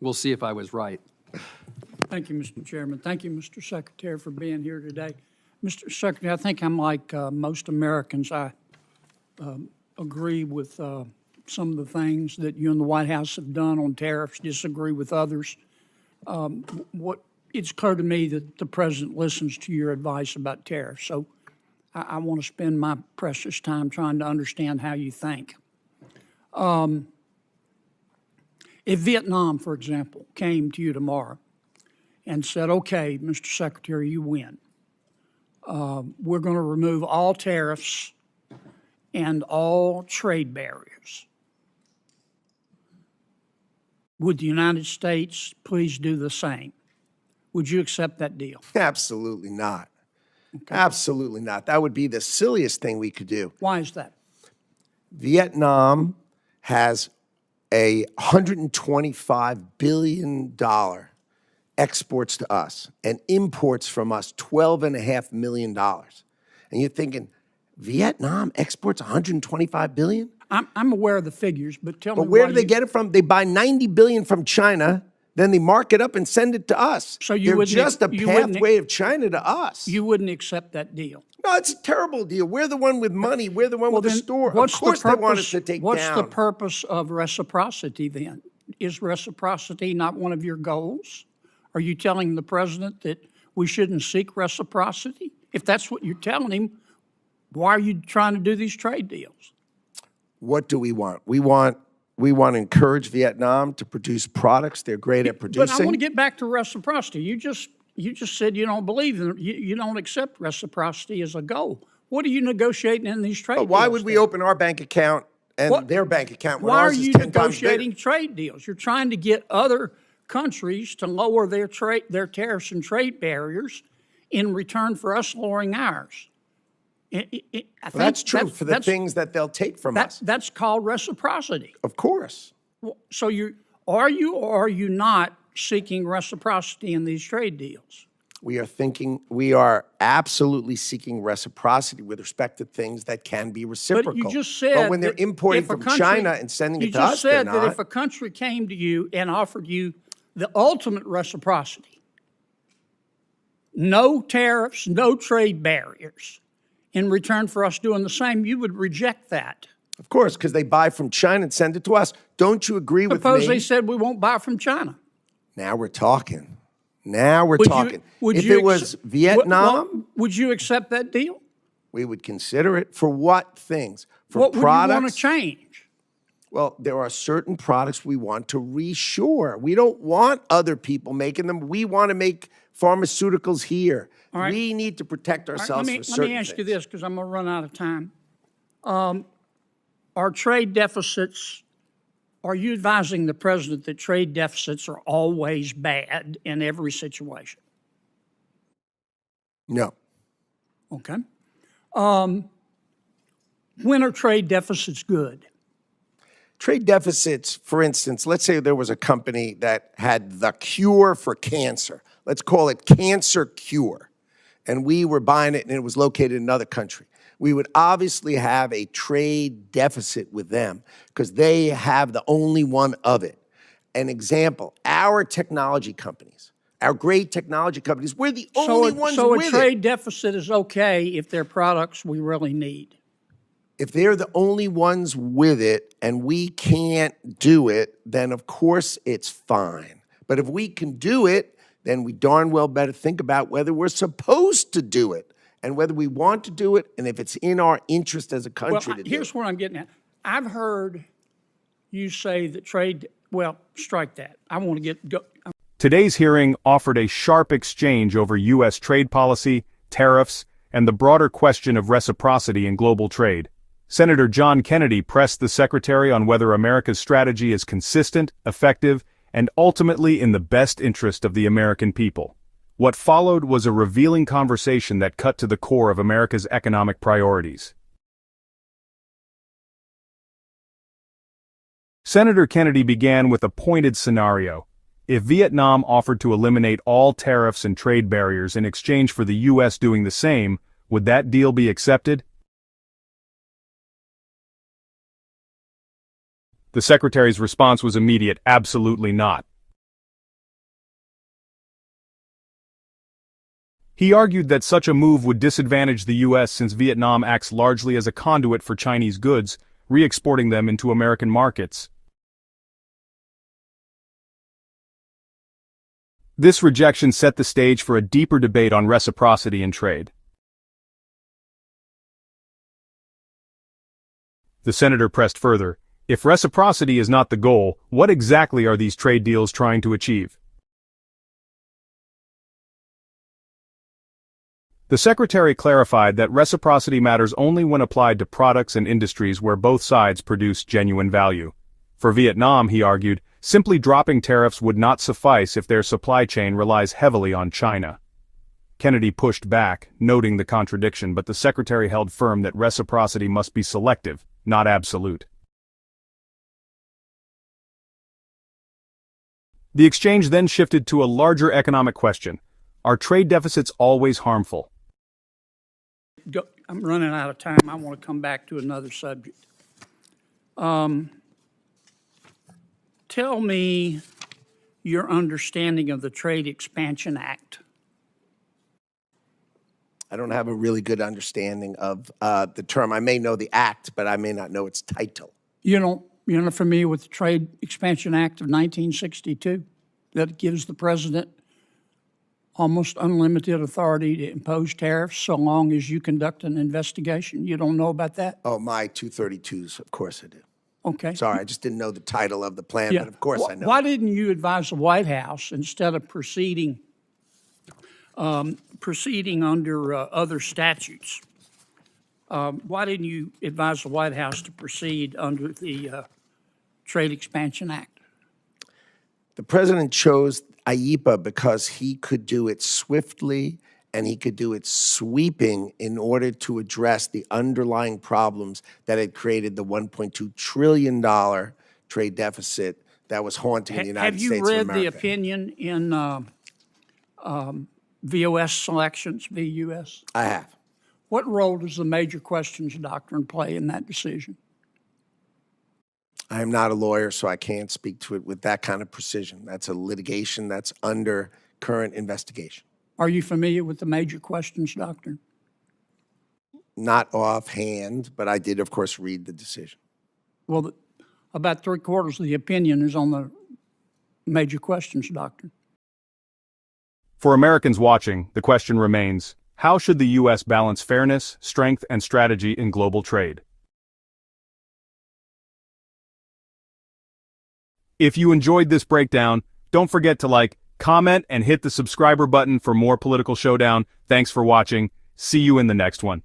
We'll see if I was right. Thank you, Mr. Chairman. Thank you, Mr. Secretary, for being here today. Mr. Secretary, I think I'm like most Americans. I agree with some of the things that you and the White House have done on tariffs, disagree with others. It's clear to me that the President listens to your advice about tariffs, so I want to spend my precious time trying to understand how you think. If Vietnam, for example, came to you tomorrow and said, okay, Mr. Secretary, you win. We're going to remove all tariffs and all trade barriers. Would the United States please do the same? Would you accept that deal? Absolutely not. Okay. Absolutely not. That would be the silliest thing we could do. Why is that? Vietnam has a $125 billion exports to us and imports from us $12.5 million. And you're thinking, Vietnam exports $125 billion? I'm aware of the figures, but tell me where do they get it from? They buy $90 billion from China, then they mark it up and send it to us. So they're just a pathway of China to us. You wouldn't accept that deal? No, it's a terrible deal. We're the one with money. We're the one with the store. Of course they want us to take down. What's the purpose of reciprocity then? Is reciprocity not one of your goals? Are you telling the President that we shouldn't seek reciprocity? If that's what you're telling him, why are you trying to do these trade deals? What do we want? We want to encourage Vietnam to produce products they're great at producing. But I want to get back to reciprocity. You just said you don't believe in it. You don't accept reciprocity as a goal. What are you negotiating in these trade deals? Why would we open our bank account and their bank account when ours is 10 times bigger? Why are you negotiating trade deals? You're trying to get other countries to lower their tariffs and trade barriers in return for us lowering ours. That's true for the things that they'll take from us. That's called reciprocity. Of course. So are you or are you not seeking reciprocity in these trade deals? We are absolutely seeking reciprocity with respect to things that can be reciprocal. But you just said but when they're importing from China and sending it to us, they're not. You just said that if a country came to you and offered you the ultimate reciprocity, no tariffs, no trade barriers, in return for us doing the same, you would reject that. Of course, because they buy from China and send it to us. Don't you agree with me? Suppose they said we won't buy from China. Now we're talking. If it was Vietnam, would you accept that deal? We would consider it. For what things? For what products? Would you want to change? Well, there are certain products we want to reshore. We don't want other people making them. We want to make pharmaceuticals here. Right. We need to protect ourselves for certain things. Let me ask you this, because I'm going to run out of time. Our trade deficits, are you advising the President that trade deficits are always bad in every situation? No. Okay. When are trade deficits good? Trade deficits, for instance, let's say there was a company that had the cure for cancer. Let's call it Cancer Cure. And we were buying it and it was located in another country. We would obviously have a trade deficit with them because they have the only one of it. An example, our technology companies, our great technology companies, we're the only ones with it. So a trade deficit is okay if they're products we really need. If they're the only ones with it and we can't do it, then of course it's fine. But if we can do it, then we darn well better think about whether we're supposed to do it and whether we want to do it and if it's in our interest as a country to do it. Here's what I'm getting at. I've heard you say that strike that. I want to go. Today's hearing offered a sharp exchange over U.S. trade policy, tariffs, and the broader question of reciprocity in global trade. Senator John Kennedy pressed the Secretary on whether America's strategy is consistent, effective, and ultimately in the best interest of the American people. What followed was a revealing conversation that cut to the core of America's economic priorities. Senator Kennedy began with a pointed scenario. If Vietnam offered to eliminate all tariffs and trade barriers in exchange for the U.S. doing the same, would that deal be accepted? The Secretary's response was immediate: absolutely not. He argued that such a move would disadvantage the U.S. since Vietnam acts largely as a conduit for Chinese goods, re-exporting them into American markets. This rejection set the stage for a deeper debate on reciprocity in trade. The senator pressed further, if reciprocity is not the goal, what exactly are these trade deals trying to achieve? The secretary clarified that reciprocity matters only when applied to products and industries where both sides produce genuine value. For Vietnam, he argued, simply dropping tariffs would not suffice if their supply chain relies heavily on China. Kennedy pushed back, noting the contradiction, but the secretary held firm that reciprocity must be selective, not absolute. The exchange then shifted to a larger economic question. Are trade deficits always harmful? I'm running out of time. I want to come back to another subject. Tell me your understanding of the Trade Expansion Act. I don't have a really good understanding of the term. I may know the act, but I may not know its title. You're not familiar with the Trade Expansion Act of 1962 that gives the president almost unlimited authority to impose tariffs so long as you conduct an investigation? You don't know about that? Oh, my 232s, of course I do. Okay. Sorry, I just didn't know the title of the plan, Yeah. but of course I know. Why didn't you advise the White House instead of proceeding under other statutes? Why didn't you advise the White House to proceed under the Trade Expansion Act? The president chose IEPA because he could do it swiftly and he could do it sweeping in order to address the underlying problems that had created the $1.2 trillion trade deficit that was haunting the United States of America. Have you read the opinion in VOS selections, VUS? I have. What role does the major questions doctrine play in that decision? I am not a lawyer, so I can't speak to it with that kind of precision. That's a litigation that's under current investigation. Are you familiar with the major questions doctrine? Not offhand, but I did, of course, read the decision. Well, about 3/4 of the opinion is on the major questions doctrine. For Americans watching, the question remains, how should the U.S. balance fairness, strength, and strategy in global trade? If you enjoyed this breakdown, don't forget to like, comment, and hit the subscriber button for more Political Showdown. Thanks for watching. See you in the next one.